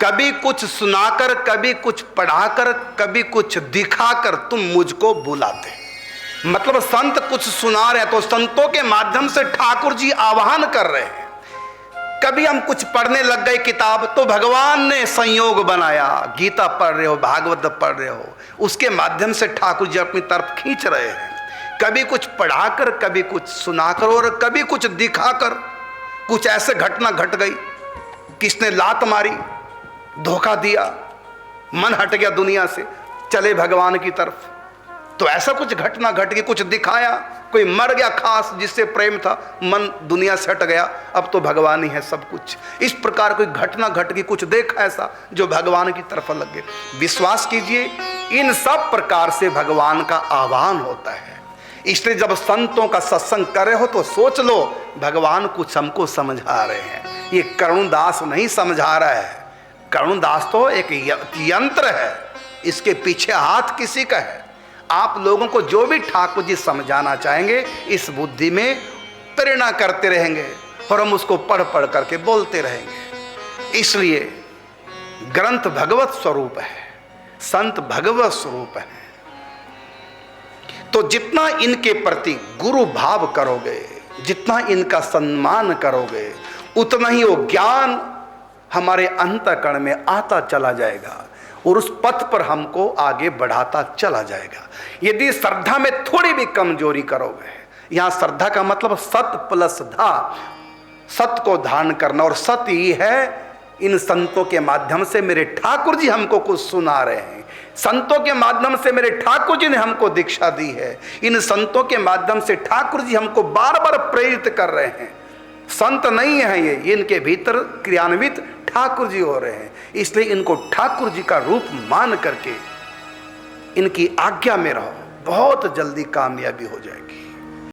कभी कुछ सुनाकर, कभी कुछ पढ़ाकर, कभी कुछ दिखाकर तुम मुझको बुलाते। मतलब संत कुछ सुना रहे हैं तो संतों के माध्यम से ठाकुर जी आह्वान कर रहे हैं। कभी हम कुछ पढ़ने लग गए किताब तो भगवान ने संयोग बनाया, गीता पढ़ रहे हो, भागवत पढ़ रहे हो, उसके माध्यम से ठाकुर जी अपनी तरफ खींच रहे हैं। कभी कुछ पढ़ाकर, कभी कुछ सुनाकर और कभी कुछ दिखाकर। कुछ ऐसे घटना घट गई, किसने लात मारी, धोखा दिया, मन हट गया दुनिया से, चले भगवान की तरफ, तो ऐसा कुछ घटना घट गई, कुछ दिखाया, कोई मर गया खास जिससे प्रेम था, मन दुनिया से हट गया, अब तो भगवान ही है सब कुछ। इस प्रकार कोई घटना घट गई, कुछ देखा ऐसा जो भगवान की तरफ लग गए। विश्वास कीजिए इन सब प्रकार से भगवान का आह्वान होता है। इसलिए जब संतों का सत्संग कर रहे हो तो सोच लो भगवान कुछ हमको समझा रहे हैं। ये करुणदास नहीं समझा रहा है, करुणदास तो एक यंत्र है, इसके पीछे हाथ किसी का है। आप लोगों को जो भी ठाकुर जी समझाना चाहेंगे इस बुद्धि में प्रेरणा करते रहेंगे और हम उसको पढ़ पढ़ करके बोलते रहेंगे। इसलिए ग्रंथ भगवत स्वरूप है, संत भगवत स्वरूप है। तो जितना इनके प्रति गुरु भाव करोगे, जितना इनका सम्मान करोगे, उतना ही वो ज्ञान हमारे अंतःकरण में आता चला जाएगा और उस पथ पर हमको आगे बढ़ाता चला जाएगा। यदि श्रद्धा में थोड़ी भी कमजोरी करोगे, यहां श्रद्धा का मतलब सत प्लस धा, सत को धारण करना, और सत ही है इन संतों के माध्यम से मेरे ठाकुर जी हमको कुछ सुना रहे हैं, संतों के माध्यम से मेरे ठाकुर जी ने हमको दीक्षा दी है, इन संतों के माध्यम से ठाकुर जी हमको बार बार प्रेरित कर रहे हैं। संत नहीं है ये, इनके भीतर क्रियान्वित ठाकुर जी हो रहे हैं। इसलिए इनको ठाकुर जी का रूप मान करके इनकी आज्ञा में रहो, बहुत जल्दी कामयाबी हो जाएगी।